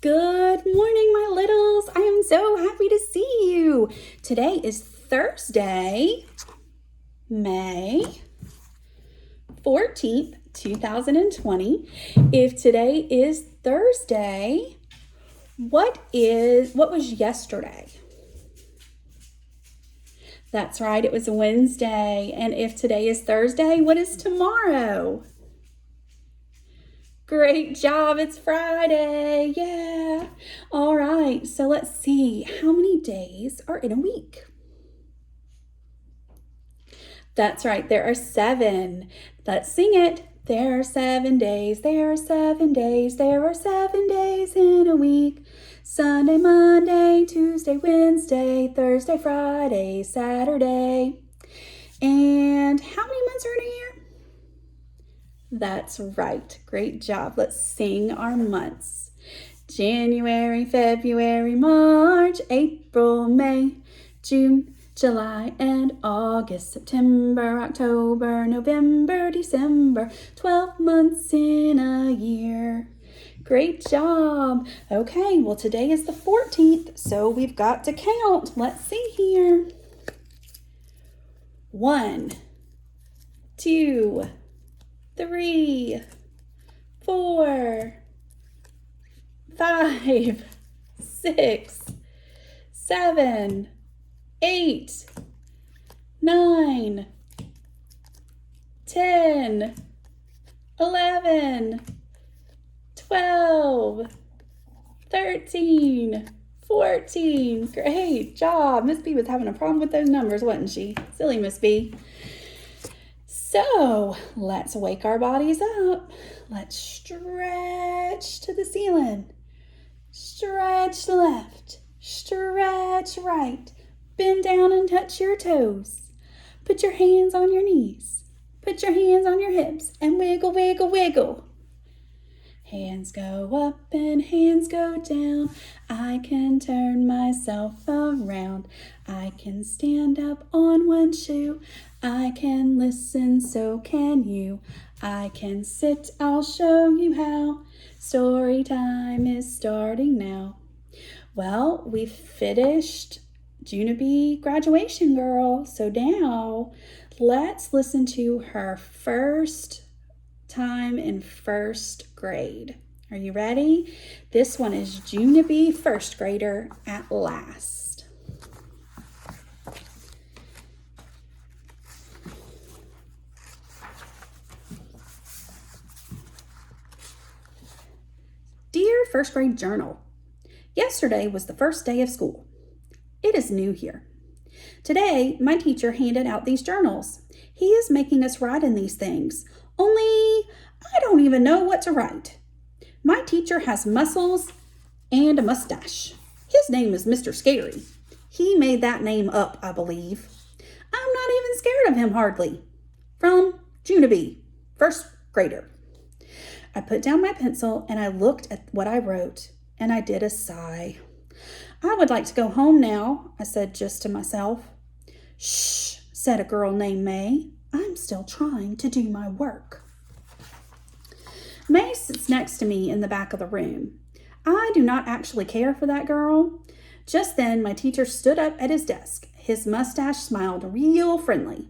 Good morning, my littles. I am so happy to see you. Today is Thursday, May 14th, 2020. If today is Thursday, what was yesterday? That's right, it was Wednesday. And if today is Thursday, what is tomorrow? Great job, it's Friday, yeah. All right, so let's see, how many days are in a week? That's right, there are 7. Let's sing it. There are 7 days, there are 7 days, there are 7 days in a week. Sunday, Monday, Tuesday, Wednesday, Thursday, Friday, Saturday. And how many months are in a year? That's right. Great job. Let's sing our months. January, February, March, April, May, June, July, and August, September, October, November, December. 12 months in a year. Great job. Okay, well, today is the 14th, so we've got to count. Let's see here. 1, 2, 3, 4, 5, 6, 7, 8, 9, 10, 11, 12, 13, 14. Great job. Miss B was having a problem with those numbers, wasn't she? Silly Miss B. So let's wake our bodies up. Let's stretch to the ceiling. Stretch left, stretch right. Bend down and touch your toes. Put your hands on your knees. Put your hands on your hips and wiggle, wiggle, wiggle. Hands go up and hands go down. I can turn myself around. I can stand up on one shoe. I can listen, so can you. I can sit, I'll show you how. Story time is starting now. Well, we finished Junibee graduation, girl. So now let's listen to her first time in first grade. Are you ready? This one is Junibee first grader at last. Dear first grade journal, yesterday was the first day of school. It is new here. Today, my teacher handed out these journals. He is making us write in these things. Only I don't even know what to write. My teacher has muscles and a mustache. His name is Mr. Scary. He made that name up, I believe. I'm not even scared of him hardly. From Junibee, first grader. I put down my pencil and I looked at what I wrote and I did a sigh. I would like to go home now, I said just to myself. Shh, said a girl named May. I'm still trying to do my work. May sits next to me in the back of the room. I do not actually care for that girl. Just then, my teacher stood up at his desk. His mustache smiled real friendly.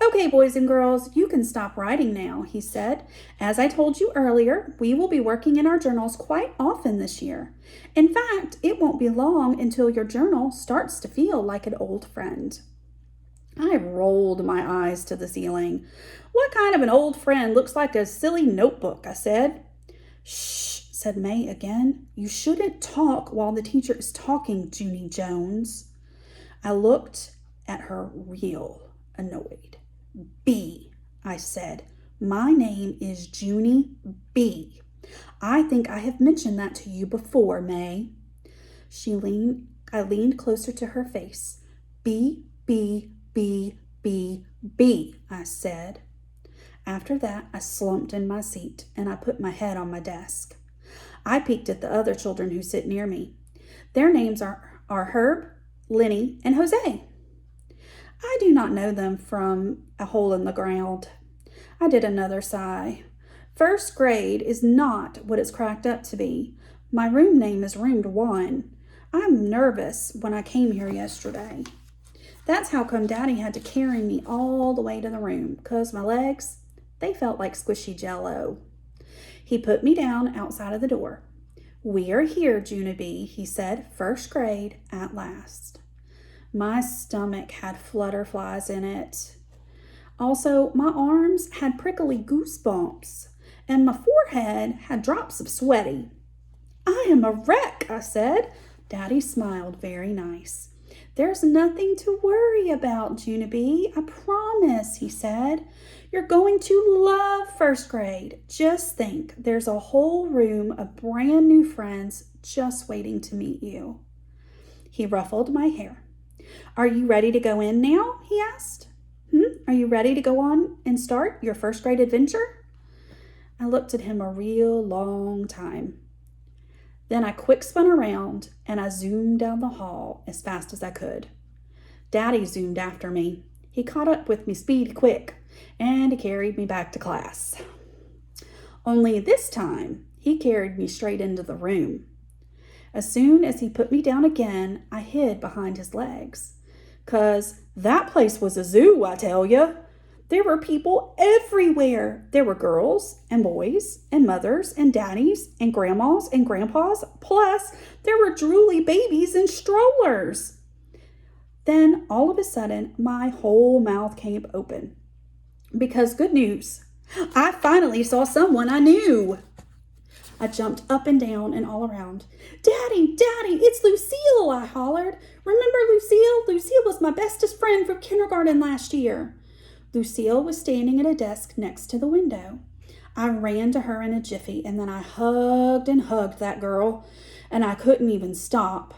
Okay, boys and girls, you can stop writing now, he said. As I told you earlier, we will be working in our journals quite often this year. In fact, it won't be long until your journal starts to feel like an old friend. I rolled my eyes to the ceiling. What kind of an old friend looks like a silly notebook, I said. Shh, said May again. You shouldn't talk while the teacher is talking, Junie Jones. I looked at her real annoyed. B, I said. My name is Junie B. I think I have mentioned that to you before, May. I leaned closer to her face. B, B, B, B, B, I said. After that, I slumped in my seat and I put my head on my desk. I peeked at the other children who sit near me. Their names are Herb, Lenny, and Jose. I do not know them from a hole in the ground. I did another sigh. First grade is not what it's cracked up to be. My room name is Room 1. I'm nervous when I came here yesterday. That's how come Daddy had to carry me all the way to the room, 'cause my legs, they felt like squishy jello. He put me down outside of the door. We are here, Junibee, he said, first grade at last. My stomach had flutterflies in it. Also, my arms had prickly goosebumps, and my forehead had drops of sweaty. I am a wreck, I said. Daddy smiled very nice. There's nothing to worry about, Junibee. I promise, he said. You're going to love first grade. Just think, there's a whole room of brand new friends just waiting to meet you. He ruffled my hair. Are you ready to go in now? He asked. Are you ready to go on and start your first grade adventure? I looked at him a real long time. Then I quick spun around and I zoomed down the hall as fast as I could. Daddy zoomed after me. He caught up with me speed quick and he carried me back to class. Only this time, he carried me straight into the room. As soon as he put me down again, I hid behind his legs. 'Cause that place was a zoo, I tell ya. There were people everywhere. There were girls and boys and mothers and daddies and grandmas and grandpas. Plus, there were drooly babies in strollers. Then, all of a sudden, my whole mouth came open. Because good news, I finally saw someone I knew. I jumped up and down and all around. Daddy, Daddy, it's Lucille, I hollered. Remember Lucille? Lucille was my bestest friend from kindergarten last year. Lucille was standing at a desk next to the window. I ran to her in a jiffy, and then I hugged and hugged that girl, and I couldn't even stop.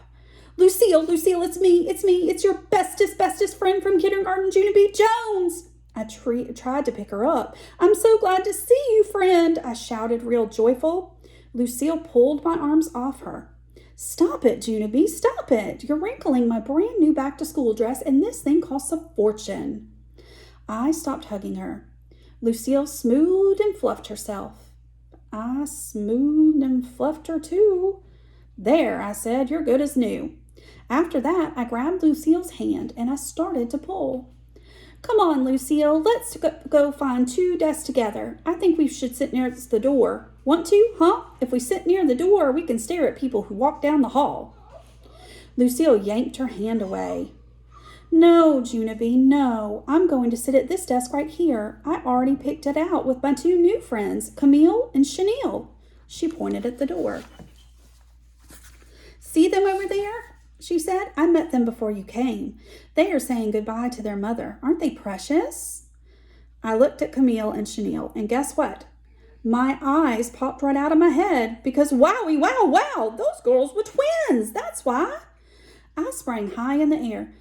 Lucille, it's me, it's your bestest friend from kindergarten, Junibee Jones. I tried to pick her up. I'm so glad to see you, friend, I shouted real joyful. Lucille pulled my arms off her. Stop it, Junibee, stop it. You're wrinkling my brand new back-to-school dress, and this thing costs a fortune. I stopped hugging her. Lucille smoothed and fluffed herself. I smoothed and fluffed her too. There, I said, you're good as new. After that, I grabbed Lucille's hand and I started to pull. Come on, Lucille, let's go find 2 desks together. I think we should sit near the door. Want to, huh? If we sit near the door, we can stare at people who walk down the hall. Lucille yanked her hand away. No, Junibee, no. I'm going to sit at this desk right here. I already picked it out with my 2 new friends, Camille and Chenille. She pointed at the door. See them over there? She said. I met them before you came. They are saying goodbye to their mother. Aren't they precious? I looked at Camille and Chenille, and guess what? My eyes popped right out of my head because wowie, wow, those girls were twins. That's why. I sprang high in the air.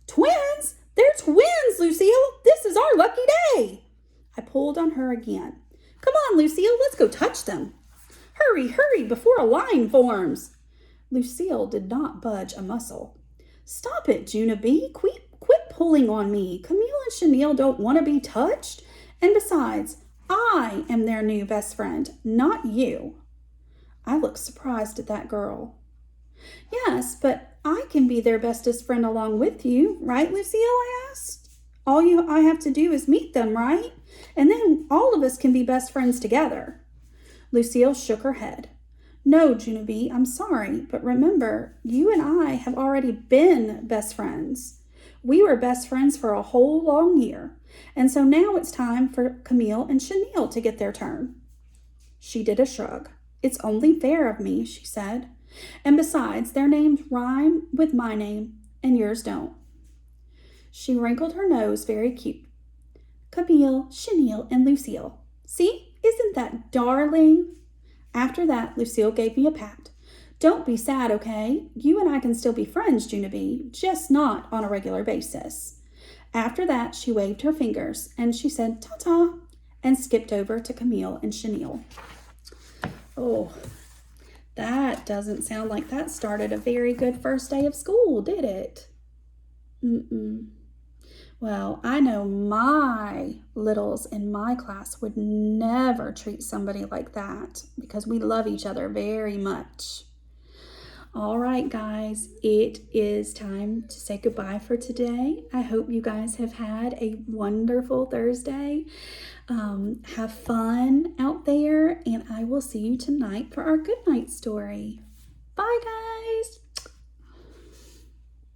Twins! They're twins, Lucille! This is our lucky day! I pulled on her again. Come on, Lucille, let's go touch them. Hurry, before a line forms. Lucille did not budge a muscle. Stop it, Junibee. Quit pulling on me. Camille and Chenille don't want to be touched. And besides, I am their new best friend, not you. I looked surprised at that girl. Yes, but I can be their bestest friend along with you, right, Lucille? I asked. All I have to do is meet them, right? And then all of us can be best friends together. Lucille shook her head. No, Junibee, I'm sorry, but remember, you and I have already been best friends. We were best friends for a whole long year, and so now it's time for Camille and Chenille to get their turn. She did a shrug. It's only fair of me, she said. And besides, their names rhyme with my name, and yours don't. She wrinkled her nose very cute. Camille, Chenille, and Lucille. See, isn't that darling? After that, Lucille gave me a pat. Don't be sad, okay? You and I can still be friends, Junibee, just not on a regular basis. After that, she waved her fingers, and she said ta-ta, and skipped over to Camille and Chenille. Oh, that doesn't sound like that started a very good first day of school, did it? Well, I know my littles in my class would never treat somebody like that because we love each other very much. All right, guys, it is time to say goodbye for today. I hope you guys have had a wonderful Thursday. Have fun out there, and I will see you tonight for our good night story. Bye, guys.